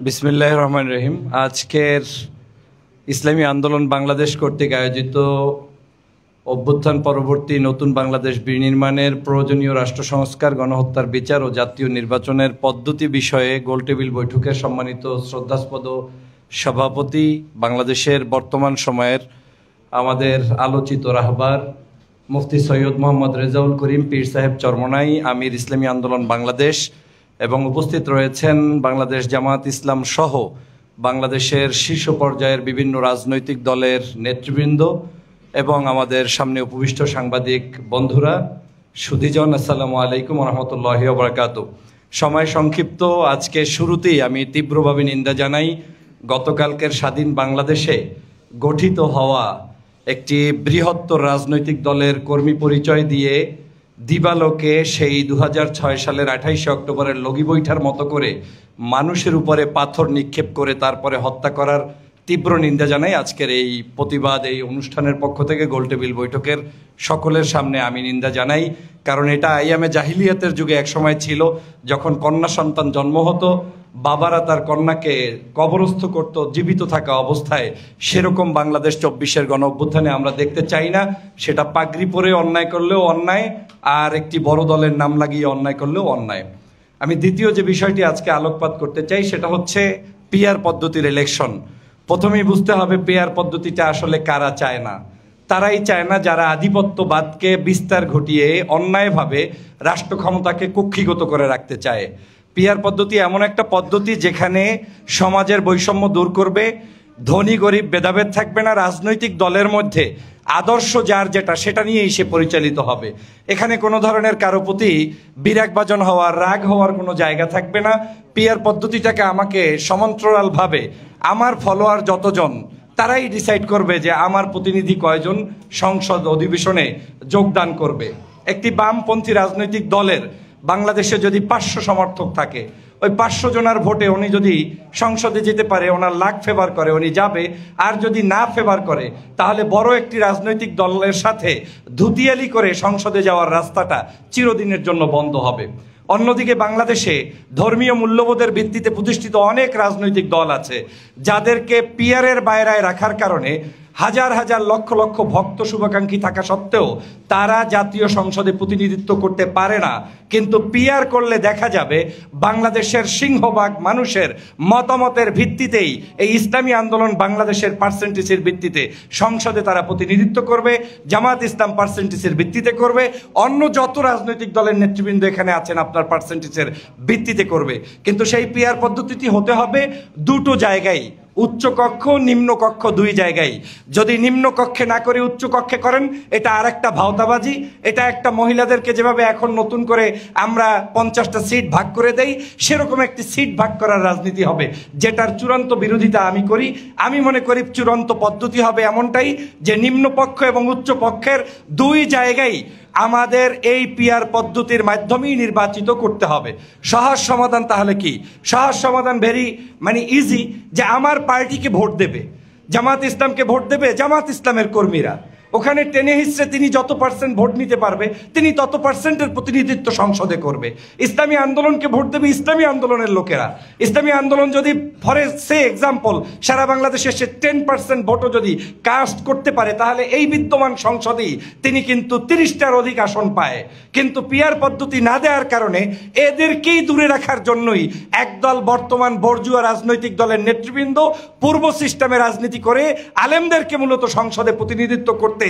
বিসমিল্লাহির রহমানির রহিম। আজকের ইসলামী আন্দোলন বাংলাদেশ কর্তৃক আয়োজিত অভ্যুত্থান পরবর্তী নতুন বাংলাদেশ বিনির্মাণের প্রয়োজনীয় রাষ্ট্র সংস্কার, গণহত্যার বিচার ও জাতীয় নির্বাচনের পদ্ধতি বিষয়ে গোলটেবিল বৈঠকের সম্মানিত শ্রদ্ধাস্পদ সভাপতি, বাংলাদেশের বর্তমান সময়ের আমাদের আলোচিত রাহবার মুফতি সৈয়দ মোহাম্মদ রেজাউল করিম পীর সাহেব চরমনাই, আমির ইসলামী আন্দোলন বাংলাদেশ, এবং উপস্থিত রয়েছেন বাংলাদেশ জামাত ইসলাম সহ বাংলাদেশের শীর্ষ পর্যায়ের বিভিন্ন রাজনৈতিক দলের নেতৃবৃন্দ এবং আমাদের সামনে উপবিষ্ট সাংবাদিক বন্ধুরা, সুধীজন, আসসালামু আলাইকুম রহমতুল্লাহি ওয়া বারাকাতুহু। সময় সংক্ষিপ্ত, আজকে শুরুতেই আমি তীব্রভাবে নিন্দা জানাই গতকালকের স্বাধীন বাংলাদেশে গঠিত হওয়া একটি বৃহত্তর রাজনৈতিক দলের কর্মী পরিচয় দিয়ে দিবালোকে সেই 2006 সালের 28শে অক্টোবরের লগি বৈঠার মতো করে মানুষের উপরে পাথর নিক্ষেপ করে তারপরে হত্যা করার তীব্র নিন্দা জানাই। আজকের এই প্রতিবাদ, এই অনুষ্ঠানের পক্ষ থেকে গোলটেবিল বৈঠকের সকলের সামনে আমি নিন্দা জানাই। কারণ এটা আইয়ামে জাহিলিয়াতের যুগে একসময় ছিল, যখন কন্যা সন্তান জন্ম হতো, বাবারা তার কন্যাকে কবরস্থ করত জীবিত থাকা অবস্থায়। সেরকম বাংলাদেশ 24-এর গণ অভ্যুত্থানে আমরা দেখতে চাই না। সেটা পাগড়ি পরে অন্যায় করলেও অন্যায়, আর একটি বড় দলের নাম লাগিয়ে অন্যায় করলেও অন্যায়। আমি দ্বিতীয় যে বিষয়টি আজকে আলোকপাত করতে চাই সেটা হচ্ছে পিআর পদ্ধতির ইলেকশন। প্রথমেই বুঝতে হবে পিআর পদ্ধতিটা আসলে কারা চায় না। তারাই চায় না যারা আধিপত্যবাদকে বিস্তার ঘটিয়ে অন্যায়ভাবে রাষ্ট্র ক্ষমতাকে কক্ষিগত করে রাখতে চায়। পিআর পদ্ধতি এমন একটা পদ্ধতি যেখানে সমাজের বৈষম্য দূর করবে, ধনী গরিব ভেদাভেদ থাকবে না, রাজনৈতিক দলের মধ্যে আদর্শ যার যেটা সেটা নিয়েই সে পরিচালিত হবে। এখানে কোনো ধরনের কারো প্রতি বিরাগভাজন হওয়ার, রাগ হওয়ার কোনো জায়গা থাকবে না। পিআর পদ্ধতিটাকে আমাকে সমান্তরালভাবে আমার ফলোয়ার যতজন তারাই ডিসাইড করবে যে আমার প্রতিনিধি কয়জন সংসদ অধিবেশনে যোগদান করবে। একটি বামপন্থী রাজনৈতিক দলের বাংলাদেশে যদি 500 সমর্থক থাকে, ওই 500 জনের ভোটে উনি যদি সংসদে যেতে পারে, ওনার লাখ ফেভার করে উনি যাবে। আর যদি না ফেভার করে তাহলে বড় একটি রাজনৈতিক দলের সাথে ধুতিয়ালি করে সংসদে যাওয়ার রাস্তাটা চিরদিনের জন্য বন্ধ হবে। অন্যদিকে বাংলাদেশে ধর্মীয় মূল্যবোধের ভিত্তিতে প্রতিষ্ঠিত অনেক রাজনৈতিক দল আছে, যাদেরকে পিআরের বাইরায় রাখার কারণে হাজার হাজার লক্ষ লক্ষ ভক্ত শুভাকাঙ্ক্ষী থাকা সত্ত্বেও তারা জাতীয় সংসদে প্রতিনিধিত্ব করতে পারে না। কিন্তু পিআর করলে দেখা যাবে বাংলাদেশের সিংহভাগ মানুষের মতামতের ভিত্তিতেই এই ইসলামী আন্দোলন বাংলাদেশের পার্সেন্টেজের ভিত্তিতে সংসদে তারা প্রতিনিধিত্ব করবে, জামাত ইসলাম পার্সেন্টেজের ভিত্তিতে করবে, অন্য যত রাজনৈতিক দলের নেতৃবৃন্দ এখানে আছেন আপনার পার্সেন্টেজের ভিত্তিতে করবে। কিন্তু সেই পিআর পদ্ধতিটি হতে হবে দুটো জায়গায়, উচ্চ কক্ষ নিম্ন কক্ষ, দুই জায়গায়। যদি নিম্ন কক্ষে না করে উচ্চ কক্ষে করেন, এটা আর একটা ভাওতাবাজি। এটা একটা মহিলাদেরকে যেভাবে এখন নতুন করে আমরা 50টা সিট ভাগ করে দেই, সেরকম একটি সিট ভাগ করার রাজনীতি হবে, যেটার চূড়ান্ত বিরোধিতা আমি করি। আমি মনে করি চূড়ান্ত পদ্ধতি হবে এমনটাই যে নিম্ন পক্ষ এবং উচ্চ পক্ষের দুই জায়গায় আমাদের এই পিআর পদ্ধতির মাধ্যমেই নির্বাচিত করতে হবে। সহজ সমাধান তাহলে কি? সহজ সমাধান ইজি, যে আমার পার্টিকে ভোট দেবে, জামাত ইসলামকে ভোট দেবে জামাত ইসলামের কর্মীরা। ওখানে টেনে হিসেবে তিনি যত পার্সেন্ট ভোট নিতে পারবে তিনি তত পার্সেন্টের প্রতিনিধিত্ব সংসদে করবে। ইসলামী আন্দোলনকে ভোট দেবে ইসলামী আন্দোলনের লোকেরা। ইসলামী আন্দোলন যদি ফর এক্সাম্পল সারা বাংলাদেশে সে 10% ভোটও যদি কাস্ট করতে পারে, তাহলে এই বিদ্যমান সংসদেই তিনি কিন্তু 30টার অধিক আসন পায়। কিন্তু পিআর পদ্ধতি না দেওয়ার কারণে এদেরকেই দূরে রাখার জন্যই একদল বর্তমান বর্জুয়া রাজনৈতিক দলের নেতৃবৃন্দ পূর্ব সিস্টেমে রাজনীতি করে আলেমদেরকে মূলত সংসদে প্রতিনিধিত্ব করতে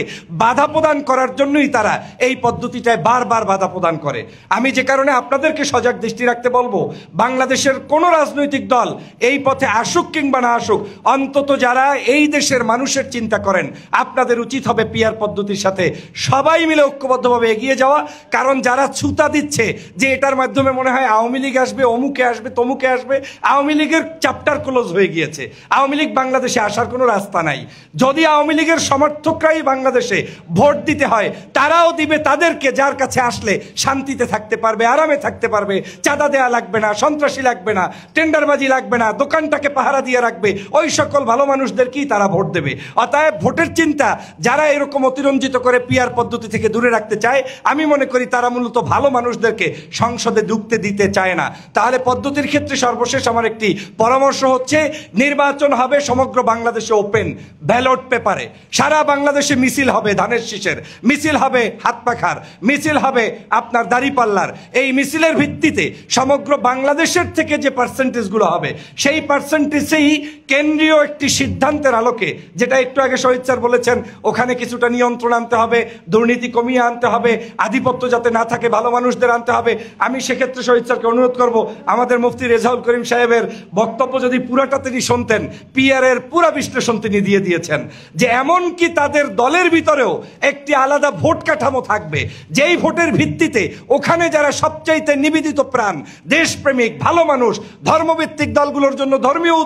বাধা প্রদান করার জন্যই তারা এই পদ্ধতিটায় বারবার বাধা প্রদান করে। আমি যে কারণে আপনাদেরকে সজাগ দৃষ্টি রাখতে বলবো, বাংলাদেশের কোন রাজনৈতিক দল এই পথে আসুক কিংবা না আসুক, অন্তত যারা এই দেশের মানুষের চিন্তা করেন, আপনাদের উচিত হবে পিআর পদ্ধতির সাথে সবাই মিলে ঐক্যবদ্ধভাবে এগিয়ে যাওয়া। কারণ যারা ছুতা দিচ্ছে যে এটার মাধ্যমে মনে হয় আওয়ামী লীগ আসবে, অমুকে আসবে, তমুকে আসবে, আওয়ামী লীগের চ্যাপ্টার ক্লোজ হয়ে গিয়েছে। আওয়ামী লীগ বাংলাদেশে আসার কোনো রাস্তা নাই। যদি আওয়ামী লীগের সমর্থকরাই বাংলাদেশে ভোট দিতে হয়, তারাও দিবে তাদেরকে যার কাছে আসলে শান্তিতে থাকতে পারবে, আরামে থাকতে পারবে, চাঁদা দেয়া লাগবে না, সন্ত্রাসী লাগবে না, টেন্ডারবাজি লাগবে না, দোকানটাকে পাহারা দিয়ে রাখবে, ওই সকল ভালো মানুষদেরকেই তারা ভোট দেবে। অতএব ভোটের চিন্তা যারা এরকম অতিরঞ্জিত করে পিআর পদ্ধতি থেকে দূরে রাখতে চায়, আমি মনে করি তারা মূলত ভালো মানুষদেরকে সংসদে ঢুকতে দিতে চায় না। তাহলে পদ্ধতির ক্ষেত্রে সর্বশেষ আমার একটি পরামর্শ হচ্ছে, নির্বাচন হবে সমগ্র বাংলাদেশে ওপেন ব্যালট পেপারে, সারা বাংলাদেশে মিছিল হবে ধানের শীষের, মিছিল হবে হাত পাখার, মিছিল হবে আপনার দাড়িপাল্লার। এই মিছিলের ভিত্তিতে সমগ্র বাংলাদেশের থেকে যে পার্সেন্টেজগুলো হবে, সেই পার্সেন্টেজেই কেন্দ্রীয় একটি সিদ্ধান্তের আলোকে, যেটা একটু আগে শহীদ স্যার বলেছেন, ওখানে কিছুটা নিয়ন্ত্রণ আনতে হবে, দুর্নীতি কমিয়ে আনতে হবে, আধিপত্য যাতে না থাকে, ভালো মানুষদের আনতে হবে। আমি সেক্ষেত্রে শহীদ স্যারকে অনুরোধ করব, আমাদের মুফতি রেজাউল করিম সাহেবের বক্তব্য যদি পুরাটা তিনি শুনতেন, পিআরের পুরা বিশ্লেষণ তিনি দিয়ে দিয়েছেন যে এমন কি তাদের দলের ভিতরেও একটি আলাদা ভোট কাঠামো থাকবে, যেই ভোটের ভিত্তিতে ওখানে যারা সবচাইতে নিবেদিত প্রাণ, দেশপ্রেমিক, ভালো মানুষ, ধর্মভিত্তিক দলগুলোর জন্য ধর্মীয়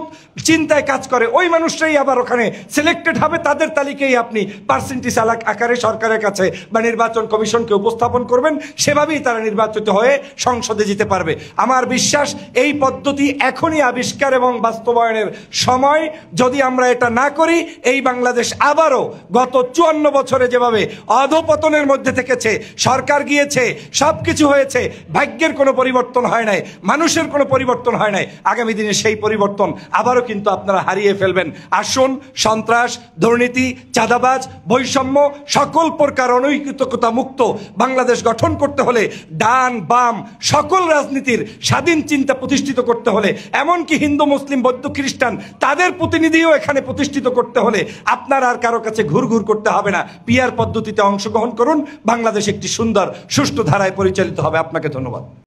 চিন্তায় কাজ করে, ওই মানুষরাই আবার ওখানে সিলেক্টেড হবে। তাদের তালিকায় আপনি পার্সেন্টেজ আকারে সরকারের কাছে বা নির্বাচন কমিশনকে উপস্থাপন করবেন, সেভাবেই তারা নির্বাচিত হয়ে সংসদে যেতে পারবে। আমার বিশ্বাস এই পদ্ধতি এখনই আবিষ্কার এবং বাস্তবায়নের সময়। যদি আমরা এটা না করি, এই বাংলাদেশ আবারও গত 54 বছরে যেভাবে অধপতনের মধ্যে থেকেছে, সরকার গিয়েছে, সবকিছু হয়েছে, ভাগ্যের কোনো পরিবর্তন হয় নাই, মানুষের কোনো পরিবর্তন হয় নাই, আগামী দিনে সেই পরিবর্তন আবারও কিন্তু আপনারা হারিয়ে ফেলবেন। আসুন, সন্ত্রাস, দুর্নীতি, চাঁদাবাজ, বৈষম্য, সকল প্রকার অনৈতিকতা মুক্ত বাংলাদেশ গঠন করতে হলে, ডান বাম সকল রাজনীতির স্বাধীন চিন্তা প্রতিষ্ঠিত করতে হলে, এমনকি হিন্দু মুসলিম বৌদ্ধ খ্রিস্টান তাদের প্রতিনিধিও এখানে প্রতিষ্ঠিত করতে হলে আপনার আর কারো কাছে ঘুরঘুর করতে হবে না। পিআর পদ্ধতিতে অংশগ্রহণ করুন, বাংলাদেশ একটি সুন্দর সুষ্ঠু ধারায় পরিচালিত হবে। আপনাকে ধন্যবাদ।